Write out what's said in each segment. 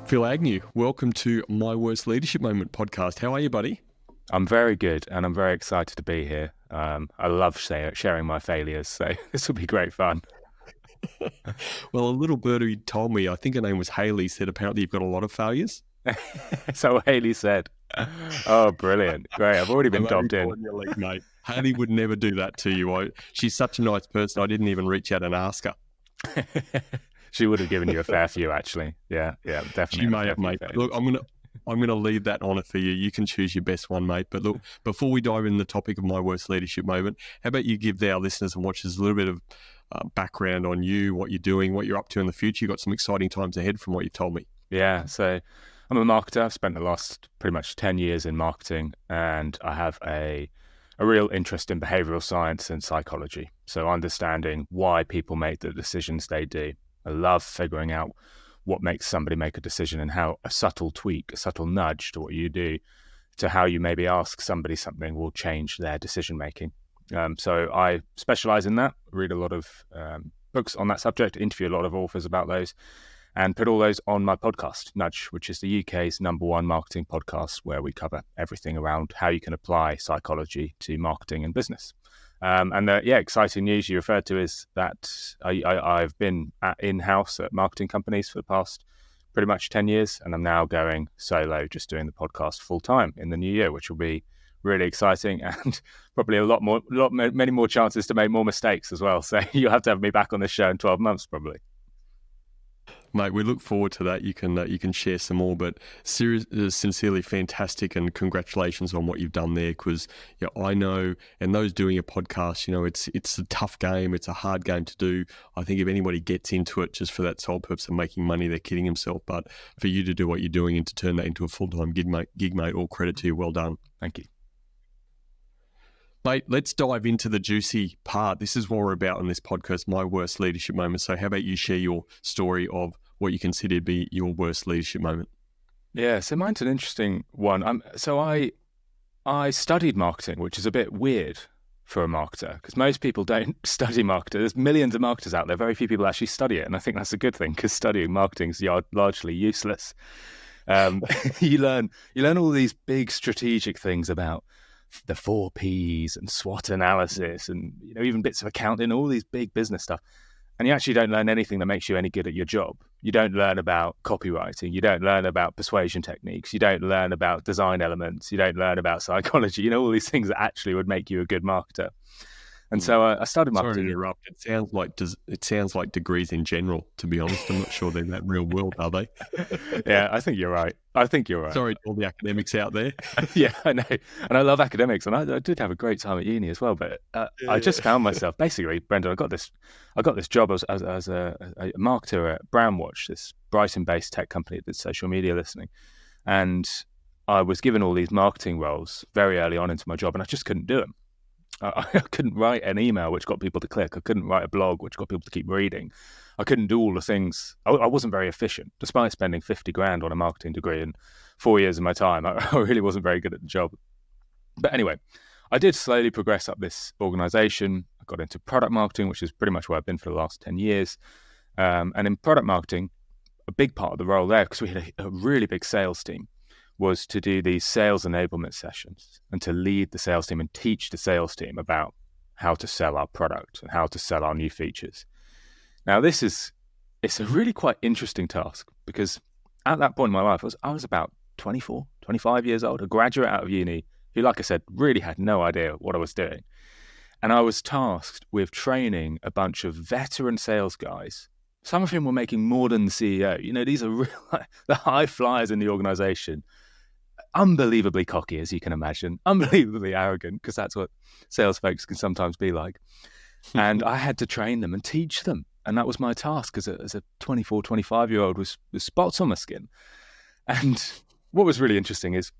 Phill Agnew, welcome to My Worst Leadership Moment podcast. How are you, buddy? I'm very good, and I'm very excited to be here. I love sharing my failures, so this will be great fun. Well, a little birdie told me, I think her name was Haley, said apparently you've got a lot of failures. So Haley said, oh, brilliant. Great. I've already been dobbed in. Mate. Haley would never do that to you. She's such a nice person. I didn't even reach out and ask her. She would have given you a fair few, actually. Yeah, definitely. She may have, mate. Look, I'm gonna leave that honour for you. You can choose your best one, mate. But look, before we dive in the topic of my worst leadership moment, how about you give our listeners and watchers a little bit of background on you, what you're doing, what you're up to in the future? You've got some exciting times ahead from what you've told me. Yeah, so I'm a marketer. I've spent the last pretty much 10 years in marketing, and I have a real interest in behavioral science and psychology. So understanding why people make the decisions they do. I love figuring out what makes somebody make a decision and how a subtle tweak, a subtle nudge to what you do, to how you maybe ask somebody something will change their decision making. So I specialize in that, read a lot of books on that subject, interview a lot of authors about those, and put all those on my podcast, Nudge, which is the UK's #1 marketing podcast, where we cover everything around how you can apply psychology to marketing and business. And the exciting news you referred to is that I've been in-house at marketing companies for the past pretty much 10 years, and I'm now going solo, just doing the podcast full-time in the new year, which will be really exciting and probably many more chances to make more mistakes as well. So you'll have to have me back on this show in 12 months probably. Mate, we look forward to that. You can share some more, but sincerely fantastic, and congratulations on what you've done there. Because I know, and those doing a podcast, it's a tough game. It's a hard game to do. I think if anybody gets into it just for that sole purpose of making money, they're kidding themselves. But for you to do what you're doing and to turn that into a full-time gig, mate, all credit to you. Well done. Thank you. Mate, let's dive into the juicy part. This is what we're about on this podcast, My Worst Leadership Moment. So how about you share your story of what you consider to be your worst leadership moment? Yeah, so mine's an interesting one. I studied marketing, which is a bit weird for a marketer, because most people don't study marketing. There's millions of marketers out there. Very few people actually study it, and I think that's a good thing, because studying marketing is largely useless. You learn all these big strategic things about the 4 Ps and SWOT analysis, and even bits of accounting, all these big business stuff. And you actually don't learn anything that makes you any good at your job. You don't learn about copywriting. You don't learn about persuasion techniques. You don't learn about design elements. You don't learn about psychology. All these things that actually would make you a good marketer. And so I started marketing. Sorry to interrupt. It sounds like degrees in general, to be honest. I'm not sure they're in that real world, are they? Yeah, I think you're right. Sorry to all the academics out there. Yeah, I know. And I love academics, and I did have a great time at uni as well. But I just found myself, basically, Brendan, I got this job as a marketer at Brownwatch, this Brighton-based tech company that did social media listening. And I was given all these marketing roles very early on into my job, and I just couldn't do them. I couldn't write an email which got people to click. I couldn't write a blog which got people to keep reading. I couldn't do all the things. I wasn't very efficient, despite spending 50 grand on a marketing degree in 4 years of my time. I really wasn't very good at the job. But anyway, I did slowly progress up this organization. I got into product marketing, which is pretty much where I've been for the last 10 years. And in product marketing, a big part of the role there, because we had a really big sales team, was to do these sales enablement sessions and to lead the sales team and teach the sales team about how to sell our product and how to sell our new features. Now, it's a really quite interesting task, because at that point in my life, I was about 24, 25 years old, a graduate out of uni who, like I said, really had no idea what I was doing. And I was tasked with training a bunch of veteran sales guys. Some of whom were making more than the CEO. These are the high flyers in the organization. Unbelievably cocky, as you can imagine, unbelievably arrogant, because that's what sales folks can sometimes be like. And I had to train them and teach them. And that was my task as a 24, 25-year-old with spots on my skin. And what was really interesting is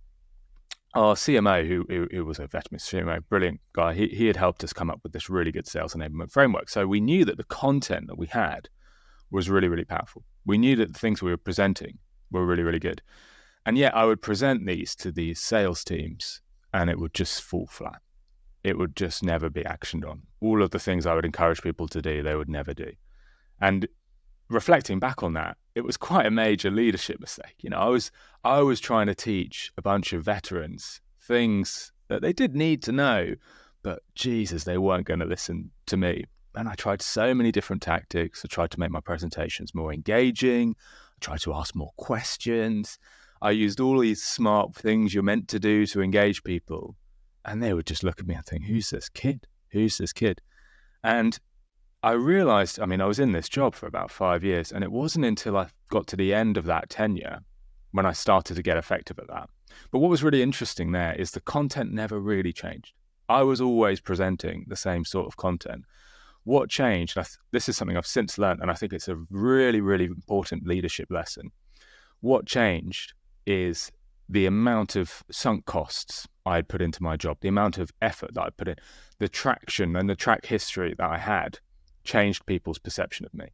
our CMO, who was a veteran CMO, brilliant guy, he had helped us come up with this really good sales enablement framework. So we knew that the content that we had was really, really powerful. We knew that the things we were presenting were really, really good. And yet I would present these to these sales teams and it would just fall flat. It would just never be actioned on. All of the things I would encourage people to do, they would never do. And reflecting back on that, it was quite a major leadership mistake. I was trying to teach a bunch of veterans things that they did need to know, but Jesus, they weren't going to listen to me. And I tried so many different tactics. I tried to make my presentations more engaging. I tried to ask more questions. I used all these smart things you're meant to do to engage people. And they would just look at me and think, who's this kid? Who's this kid? And I realized, I was in this job for about 5 years, and it wasn't until I got to the end of that tenure when I started to get effective at that. But what was really interesting there is the content never really changed. I was always presenting the same sort of content. What changed, this is something I've since learned, and I think it's a really, really important leadership lesson. What changed is the amount of sunk costs I had put into my job, the amount of effort that I put in, the traction and the track history that I had changed people's perception of me.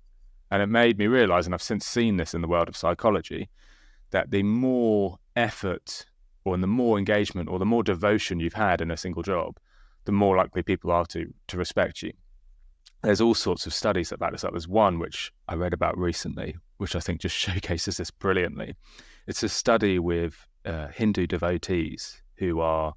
And it made me realize, and I've since seen this in the world of psychology, that the more effort or the more engagement or the more devotion you've had in a single job, the more likely people are to respect you. There's all sorts of studies that back this up. There's one which I read about recently, which I think just showcases this brilliantly. It's a study with Hindu devotees who are,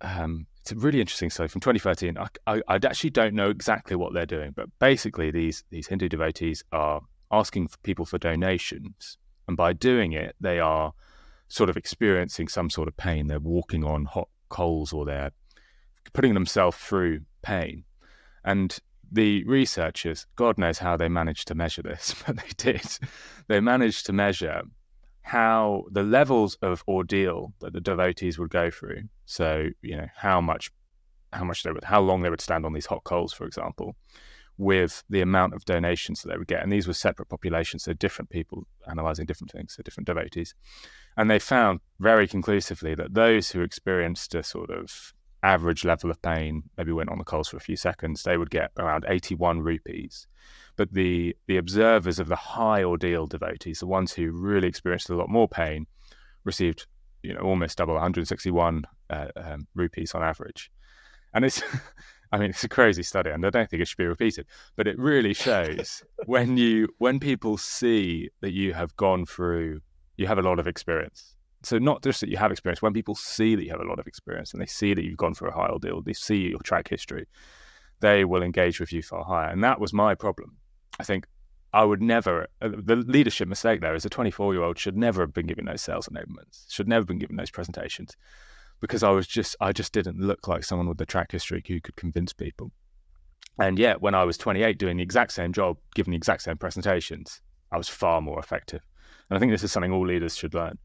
it's a really interesting study from 2013. I actually don't know exactly what they're doing, but basically these Hindu devotees are asking people for donations. And by doing it, they are sort of experiencing some sort of pain. They're walking on hot coals, or they're putting themselves through pain. And the researchers, God knows how they managed to measure this, but they did. They managed to measure how the levels of ordeal that the devotees would go through. So, how long they would stand on these hot coals, for example, with the amount of donations that they would get. And these were separate populations, so different people analysing different things, so different devotees. And they found very conclusively that those who experienced a sort of average level of pain, maybe went on the coals for a few seconds, they would get around 81 rupees. But the observers of the high ordeal devotees, the ones who really experienced a lot more pain, received almost double, 161 rupees on average. And it's it's a crazy study, and I don't think it should be repeated, but it really shows when people see that you have gone through, you have a lot of experience. So not just that you have experience, when people see that you have a lot of experience and they see that you've gone through a high ordeal, they see your track history, they will engage with you far higher. And that was my problem. I think I would never, the leadership mistake there is a 24-year-old should never have been given those sales enablements, should never have been given those presentations, because I just didn't look like someone with the track history who could convince people. And yet, when I was 28 doing the exact same job, giving the exact same presentations, I was far more effective. And I think this is something all leaders should learn.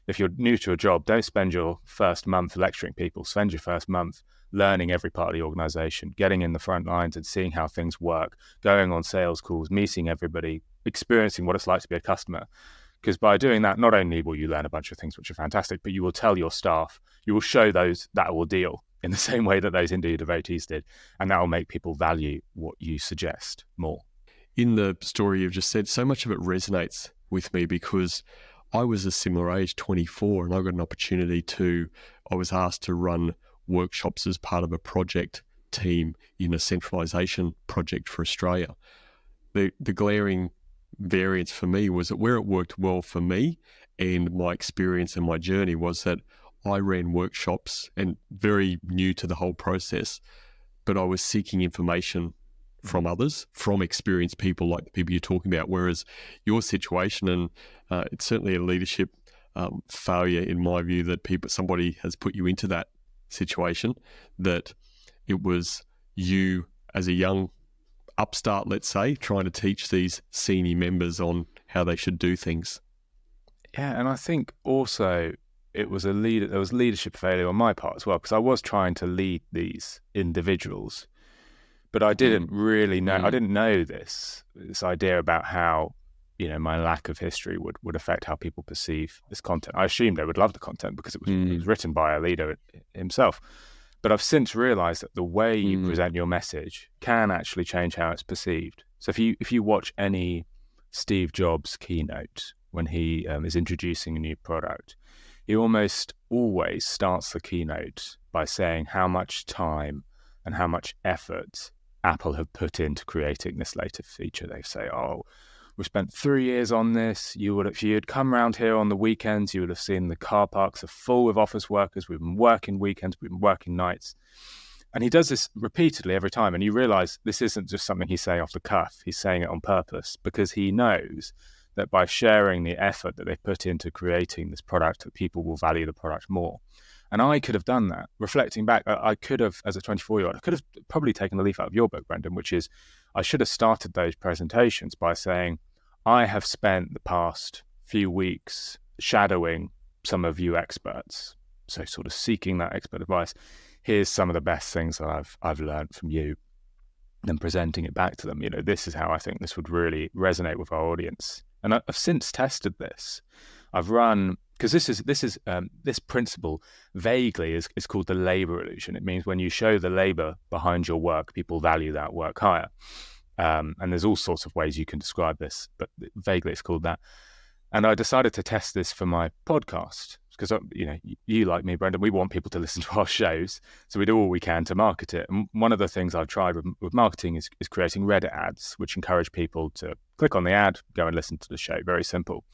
If you're new to a job, don't spend your first month lecturing people. Spend your first month learning every part of the organization, getting in the front lines and seeing how things work, going on sales calls, meeting everybody, experiencing what it's like to be a customer. Because by doing that, not only will you learn a bunch of things which are fantastic, but you will tell your staff, you will show those that ordeal in the same way that those Hindu devotees did. And that will make people value what you suggest more. In the story you've just said, so much of it resonates with me because I was a similar age, 24, and I got an opportunity I was asked to run workshops as part of a project team in a centralisation project for Australia. The glaring variance for me was that where it worked well for me and my experience and my journey was that I ran workshops and very new to the whole process, but I was seeking information from others, from experienced people like the people you're talking about, whereas your situation, and it's certainly a leadership failure in my view that somebody has put you into that situation, that it was you as a young upstart, let's say, trying to teach these senior members on how they should do things. Yeah, and I think also there was leadership failure on my part as well, because I was trying to lead these individuals, but I didn't really know. I didn't know this idea about how my lack of history would affect how people perceive this content. I assumed they would love the content because it was written by a leader himself. But I've since realized that the way you present your message can actually change how it's perceived. So if you watch any Steve Jobs keynote when he is introducing a new product, he almost always starts the keynote by saying how much time and how much effort Apple have put into creating this latest feature. They say, We've spent 3 years on this. If you had come around here on the weekends, you would have seen the car parks are full with office workers. We've been working weekends, we've been working nights. And he does this repeatedly every time. And you realize this isn't just something he's saying off the cuff. He's saying it on purpose because he knows that by sharing the effort that they've put into creating this product, that people will value the product more. And I could have done that. Reflecting back, I could have, as a 24-year-old, I could have probably taken a leaf out of your book, Brendan, which is I should have started those presentations by saying, I have spent the past few weeks shadowing some of you experts. So sort of seeking that expert advice. Here's some of the best things that I've learned from you, and presenting it back to them. This is how I think this would really resonate with our audience. And I've since tested this. I've run, because this principle vaguely is called the labor illusion. It means when you show the labor behind your work, people value that work higher. And there's all sorts of ways you can describe this, but vaguely it's called that. And I decided to test this for my podcast because, you like me, Brendan, we want people to listen to our shows. So we do all we can to market it. And one of the things I've tried with marketing is creating Reddit ads, which encourage people to click on the ad, go and listen to the show. Very simple.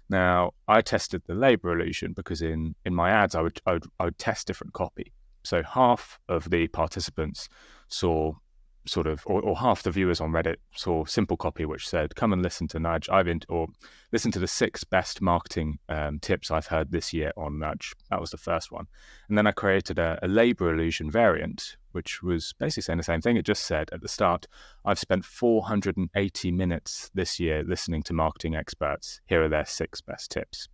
Now, I tested the labor illusion because in my ads, I would test different copy. So half of the participants saw or half the viewers on Reddit saw simple copy which said, come and listen to Nudge, or listen to the 6 best marketing tips I've heard this year on Nudge. That was the first one. And then I created a labor illusion variant, which was basically saying the same thing. It just said at the start, I've spent 480 minutes this year listening to marketing experts. Here are their 6 best tips.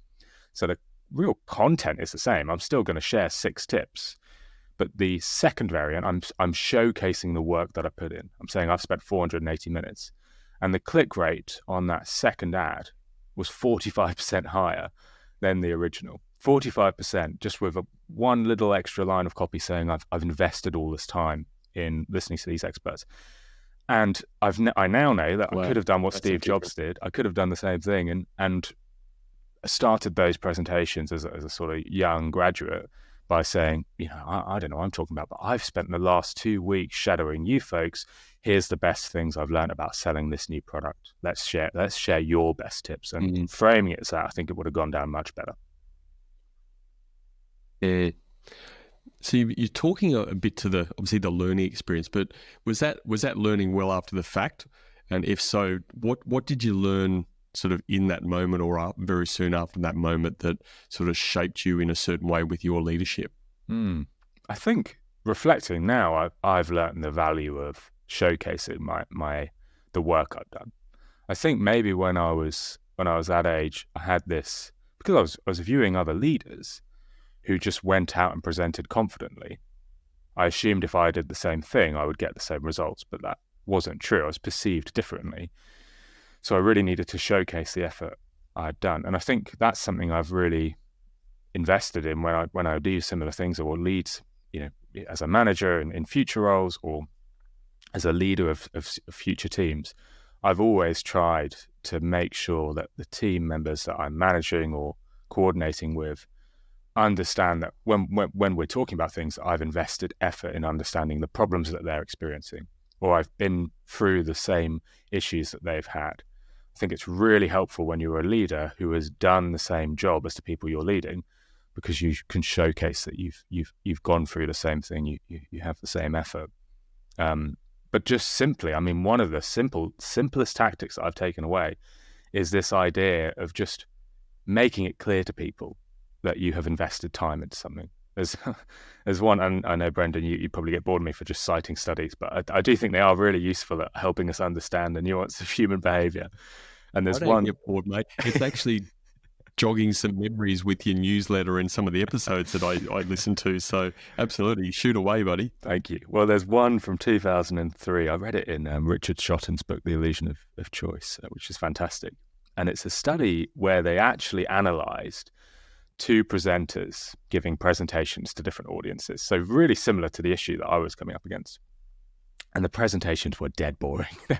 So the real content is the same. I'm still going to share 6 tips. But the second variant, I'm showcasing the work that I put in. I'm saying I've spent 480 minutes. And the click rate on that second ad was 45% higher than the original. 45%, just with one little extra line of copy saying I've invested all this time in listening to these experts. And I now know that I could have done what Steve Jobs did. I could have done the same thing and started those presentations as a sort of young graduate by saying, I don't know what I'm talking about, but I've spent the last 2 weeks shadowing you folks. Here's the best things I've learned about selling this new product. Let's share your best tips. And framing it as that, I think it would have gone down much better. Yeah. So you're talking a bit to obviously the learning experience, but was that learning well after the fact? And if so, what did you learn sort of in that moment or very soon after that moment that sort of shaped you in a certain way with your leadership? I think reflecting now, I've learned the value of showcasing the work I've done. I think maybe when I was that age, I had this because I was viewing other leaders who just went out and presented confidently. I assumed if I did the same thing, I would get the same results, but that wasn't true. I was perceived differently. So I really needed to showcase the effort I'd done. And I think that's something I've really invested in when I do similar things or lead, as a manager in future roles or as a leader of future teams. I've always tried to make sure that the team members that I'm managing or coordinating with understand that when we're talking about things, I've invested effort in understanding the problems that they're experiencing, or I've been through the same issues that they've had. I think it's really helpful when you're a leader who has done the same job as the people you're leading, because you can showcase that you've gone through the same thing, you have the same effort. But just simply, one of the simplest tactics that I've taken away is this idea of just making it clear to people that you have invested time into something. There's one, and I know, Brendan, you probably get bored of me for just citing studies, but I do think they are really useful at helping us understand the nuance of human behavior. And there's one. Get bored, mate. It's actually jogging some memories with your newsletter and some of the episodes that I listen to. So absolutely, shoot away, buddy. Thank you. Well, there's one from 2003. I read it in Richard Shotton's book, The Illusion of Choice, which is fantastic. And it's a study where they actually analysed 2 presenters giving presentations to different audiences. So really similar to the issue that I was coming up against. And the presentations were dead boring. They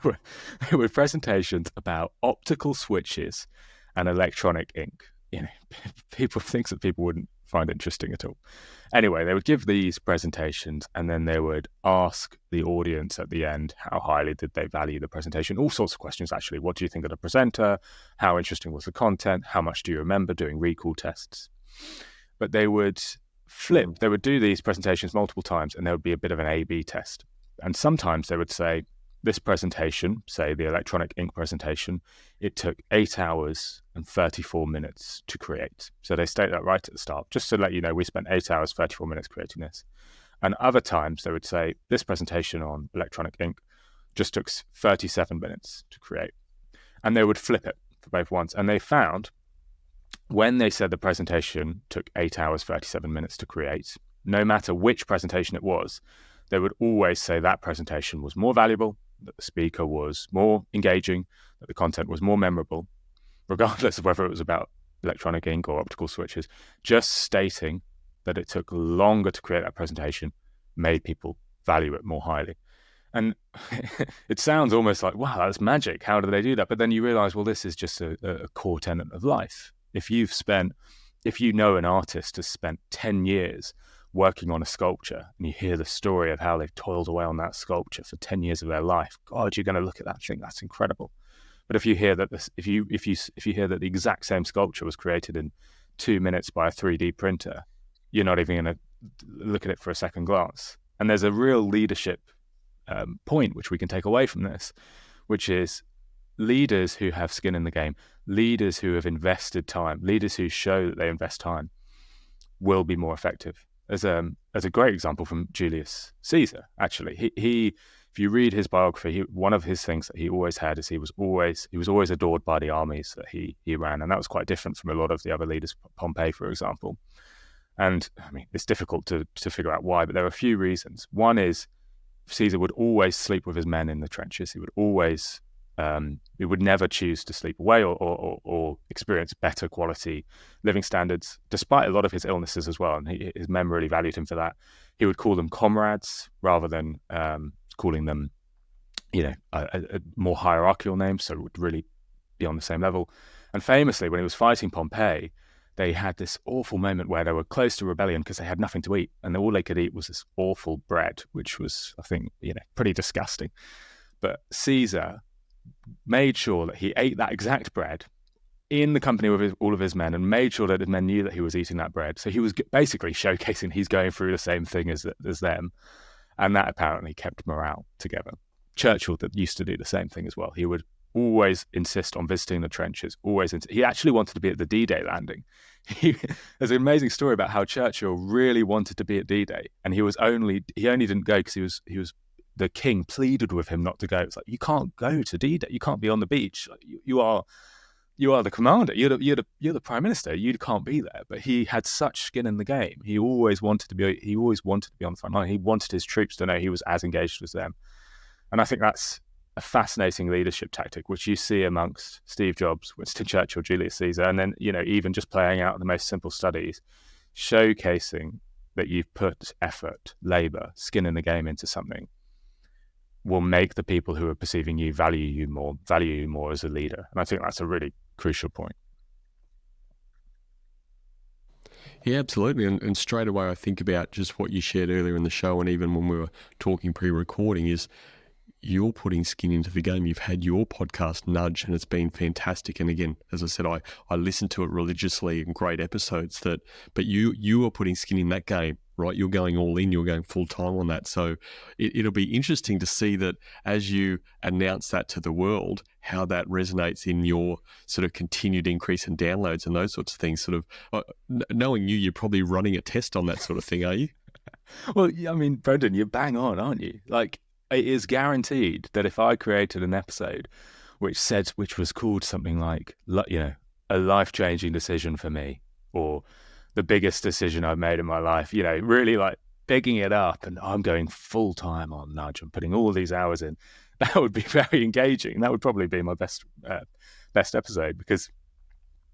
were presentations about optical switches and electronic ink. Things that people wouldn't find interesting at all. Anyway, they would give these presentations, and then they would ask the audience at the end how highly did they value the presentation. All sorts of questions, actually. What do you think of the presenter? How interesting was the content? How much do you remember? Doing recall tests. But they would flip. They would do these presentations multiple times, and there would be a bit of an A/B test. And sometimes they would say, this presentation, say the electronic ink presentation, it took 8 hours and 34 minutes to create. So they state that right at the start, just to let you know, we spent 8 hours, 34 minutes creating this. And other times they would say, this presentation on electronic ink just took 37 minutes to create. And they would flip it for both ones. And they found when they said the presentation took 8 hours, 37 minutes to create, no matter which presentation it was, they would always say that presentation was more valuable, that the speaker was more engaging, that the content was more memorable, regardless of whether it was about electronic ink or optical switches. Just stating that it took longer to create that presentation made people value it more highly. And it sounds almost like, wow, that's magic. How do they do that? But then you realize, well, this is just a core tenet of life. If you know an artist has spent 10 years working on a sculpture, and you hear the story of how they've toiled away on that sculpture for 10 years of their life, God, you're going to look at that and think that's incredible. But if you hear that if you hear that the exact same sculpture was created in 2 minutes by a 3D printer, you're not even going to look at it for a second glance. And there's a real leadership point which we can take away from this, which is leaders who have skin in the game, leaders who have invested time, leaders who show that they invest time, will be more effective. As a great example from Julius Caesar, actually, he if you read his biography, one of his things that he always had is he was always adored by the armies that he ran, and that was quite different from a lot of the other leaders, Pompey, for example. And I mean, it's difficult to figure out why, but there are a few reasons. One is Caesar would always sleep with his men in the trenches. He would always he would never choose to sleep away or experience better quality living standards, despite a lot of his illnesses as well. And his men really valued him for that. He would call them comrades rather than calling them, a more hierarchical name, so it would really be on the same level. And famously, when he was fighting Pompey, they had this awful moment where they were close to rebellion because they had nothing to eat, and all they could eat was this awful bread, which was, I think, pretty disgusting. But Caesar made sure that he ate that exact bread in the company with all of his men, and made sure that his men knew that he was eating that bread. So he was basically showcasing he's going through the same thing as them, and that apparently kept morale together. Churchill that used to do the same thing as well. He would always insist on visiting the trenches. He actually wanted to be at the D-Day landing. There's an amazing story about how Churchill really wanted to be at D-Day, and he only didn't go because he was the king pleaded with him not to go. It's like, you can't go to D-Day. You can't be on the beach. Like, you are the commander. You're the prime minister. You can't be there. But he had such skin in the game. He always wanted to be on the front line. He wanted his troops to know he was as engaged as them. And I think that's a fascinating leadership tactic, which you see amongst Steve Jobs, Winston Churchill, Julius Caesar, and then, even just playing out the most simple studies, showcasing that you've put effort, labor, skin in the game into something will make the people who are perceiving you value you more as a leader. And I think that's a really crucial point. Yeah, absolutely. And straight away, I think about just what you shared earlier in the show, and even when we were talking pre-recording, is you're putting skin into the game. You've had your podcast Nudge, and it's been fantastic. And again, as I said, I listen to it religiously and great episodes. But you are putting skin in that game, right? You're going all in. You're going full time on that. So it'll be interesting to see that as you announce that to the world, how that resonates in your sort of continued increase in downloads and those sorts of things. Sort of knowing you're probably running a test on that sort of thing, are you? Well, I mean, Brendan, you're bang on, aren't you? Like, it is guaranteed that if I created an episode which was called something like, a life-changing decision for me, or the biggest decision I've made in my life, really like bigging it up, and I'm going full-time on Nudge, I'm putting all these hours in, that would be very engaging. That would probably be my best episode, because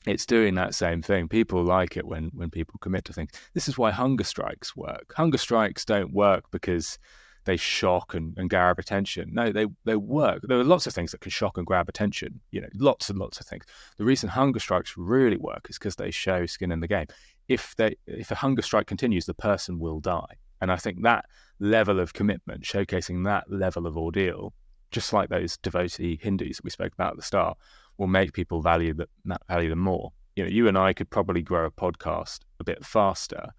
it's doing that same thing. People like it when people commit to things. This is why hunger strikes work. Hunger strikes don't work because they shock and grab attention. No, they work. There are lots of things that can shock and grab attention, lots and lots of things. The reason hunger strikes really work is because they show skin in the game. if a hunger strike continues, the person will die. And I think that level of commitment, showcasing that level of ordeal, just like those devotee Hindus that we spoke about at the start, will make people value them more. You and I could probably grow a podcast a bit faster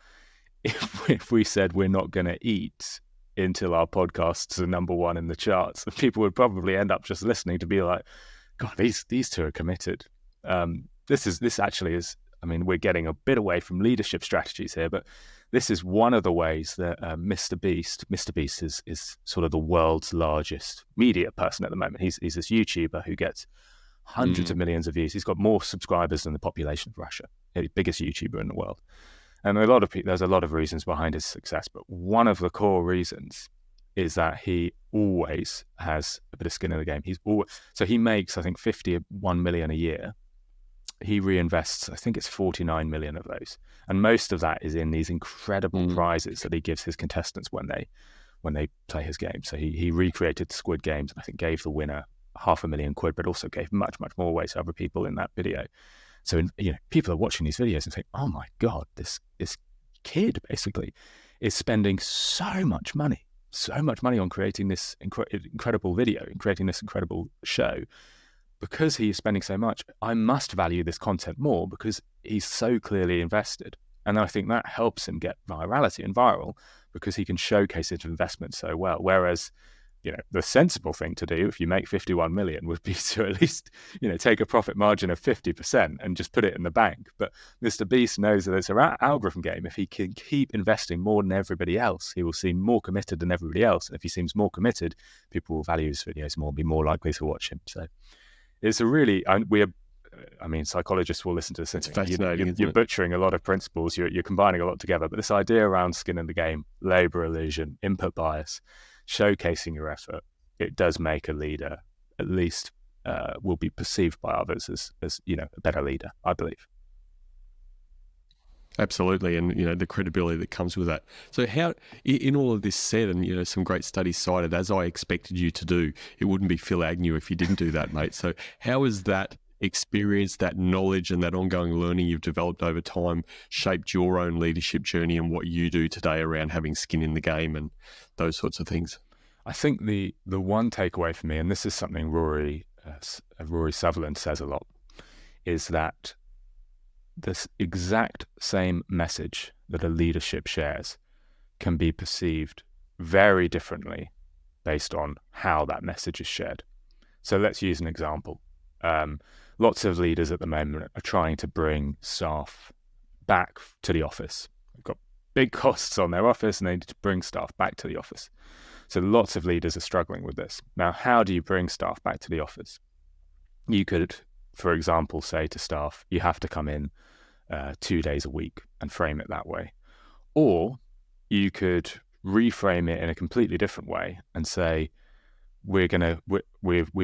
if we said we're not going to eat until our podcasts are number one in the charts. People would probably end up just listening to be like, God, these two are committed. This actually is. I mean, we're getting a bit away from leadership strategies here, but this is one of the ways that Mr. Beast is sort of the world's largest media person at the moment. He's this YouTuber who gets hundreds of millions of views. He's got more subscribers than the population of Russia. He's the biggest YouTuber in the world. And there's a lot of reasons behind his success, but one of the core reasons is that he always has a bit of skin in the game. So he makes, I think, 51 million a year. He reinvests, I think it's 49 million of those. And most of that is in these incredible prizes that he gives his contestants when they play his game. So he recreated the Squid Games, and I think gave the winner £500,000, but also gave much, much more away to other people in that video. So, people are watching these videos and think, oh my God, this kid basically is spending so much money on creating this incredible video and creating this incredible show. Because he is spending so much, I must value this content more because he's so clearly invested. And I think that helps him get virality and viral because he can showcase his investment so well. Whereas, the sensible thing to do if you make 51 million would be to at least, take a profit margin of 50% and just put it in the bank. But Mr. Beast knows that it's an algorithm game. If he can keep investing more than everybody else, he will seem more committed than everybody else. And if he seems more committed, people will value his videos more, be more likely to watch him. So it's psychologists will listen to this. It's fascinating. You're butchering a lot of principles. You're combining a lot together. But this idea around skin in the game, labor illusion, input bias, showcasing your effort, it does make a leader, at least will be perceived by others as a better leader, I believe. Absolutely, and the credibility that comes with that. So how, in all of this said, and some great studies cited, as I expected you to do, it wouldn't be Phill Agnew if you didn't do that, mate. So how has that experience, that knowledge and that ongoing learning you've developed over time shaped your own leadership journey and what you do today around having skin in the game and those sorts of things? I think the one takeaway for me, and this is something Rory Sutherland says a lot, is that this exact same message that a leadership shares can be perceived very differently based on how that message is shared. So let's use an example. Lots of leaders at the moment are trying to bring staff back to the office. They've got big costs on their office and they need to bring staff back to the office. So lots of leaders are struggling with this. Now, how do you bring staff back to the office? You could, for example, say to staff, you have to come in 2 days a week and frame it that way. Or you could reframe it in a completely different way and say, we've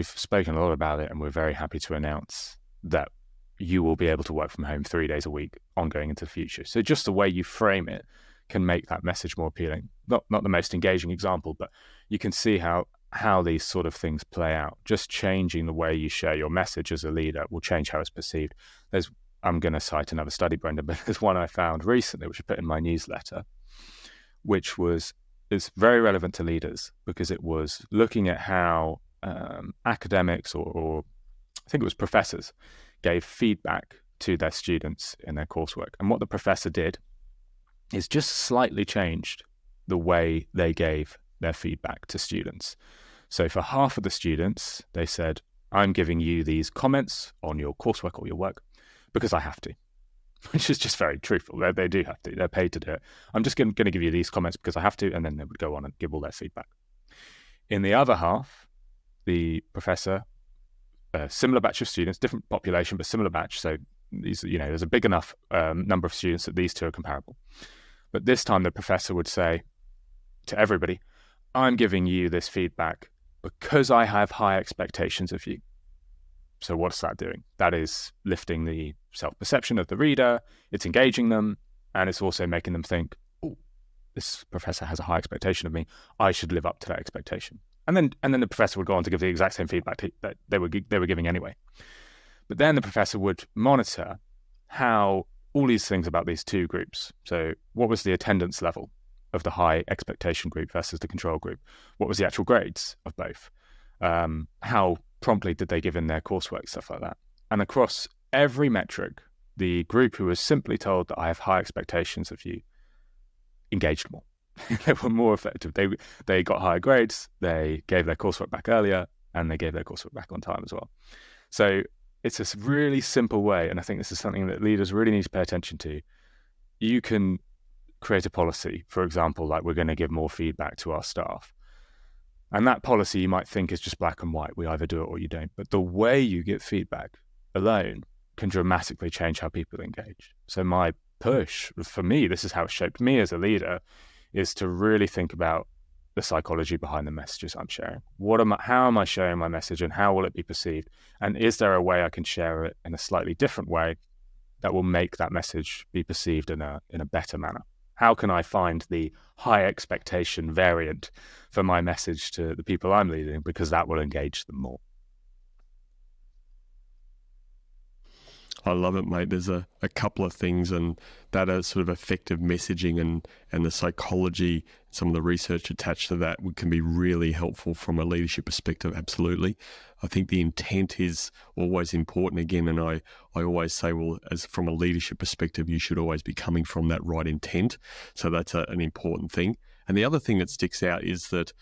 spoken a lot about it and we're very happy to announce that you will be able to work from home 3 days a week ongoing into the future. So just the way you frame it can make that message more appealing. Not the most engaging example, but you can see how these sort of things play out. Just changing the way you share your message as a leader will change how it's perceived. I'm going to cite another study, Brendan, but there's one I found recently, which I put in my newsletter, which is very relevant to leaders because it was looking at how academics or I think it was professors gave feedback to their students in their coursework. And what the professor did is just slightly changed the way they gave their feedback to students. So for half of the students, they said, I'm giving you these comments on your coursework or your work because I have to, which is just very truthful. They do have to. They're paid to do it. I'm just going to give you these comments because I have to, and then they would go on and give all their feedback. In the other half, the professor, a similar batch of students, different population, but similar batch. So these, there's a big enough number of students that these two are comparable. But this time the professor would say to everybody, I'm giving you this feedback because I have high expectations of you. So what's that doing? That is lifting the self-perception of the reader, it's engaging them, and it's also making them think, oh, this professor has a high expectation of me, I should live up to that expectation. And then the professor would go on to give the exact same feedback that they were giving anyway. But then the professor would monitor how all these things about these two groups. So what was the attendance level of the high expectation group versus the control group? What was the actual grades of both? How promptly did they give in their coursework, stuff like that? And across every metric, the group who was simply told that I have high expectations of you engaged more. They were more effective. They got higher grades, they gave their coursework back earlier, and they gave their coursework back on time as well. So it's a really simple way, and I think this is something that leaders really need to pay attention to. You can create a policy, for example, like we're going to give more feedback to our staff. And that policy you might think is just black and white. We either do it or you don't. But the way you give feedback alone can dramatically change how people engage. So my push, for me, this is how it shaped me as a leader, is to really think about the psychology behind the messages I'm sharing. How am I sharing my message, and how will it be perceived? And is there a way I can share it in a slightly different way that will make that message be perceived in a better manner? How can I find the high expectation variant for my message to the people I'm leading, because that will engage them more? I love it, mate. There's a couple of things, and that are sort of effective messaging and the psychology, some of the research attached to that can be really helpful from a leadership perspective. Absolutely. I think the intent is always important again. And I always say, well, as from a leadership perspective, you should always be coming from that right intent. So that's an important thing. And the other thing that sticks out is that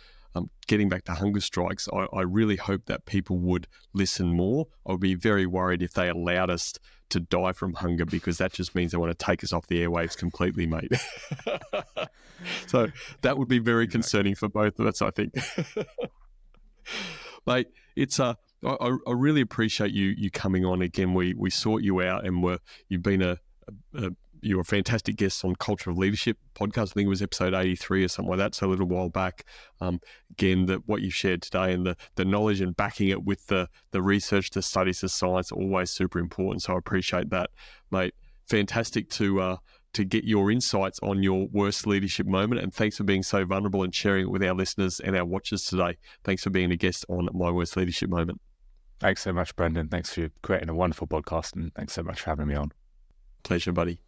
getting back to hunger strikes, I really hope that people would listen more. I'd be very worried if they allowed us to die from hunger, because that just means they want to take us off the airwaves completely, mate. So that would be very concerning for both of us, I think. Mate, it's I really appreciate you coming on again. We sought you out, and you've been you were a fantastic guest on Culture of Leadership podcast. I think it was episode 83 or something like that, so a little while back. Again, what you've shared today, and the knowledge and backing it with the research, the studies, the science, always super important. So I appreciate that, mate. Fantastic to get your insights on your worst leadership moment, and thanks for being so vulnerable and sharing it with our listeners and our watchers today. Thanks for being a guest on My Worst Leadership Moment. Thanks so much, Brendan. Thanks for creating a wonderful podcast, and thanks so much for having me on. Pleasure, buddy.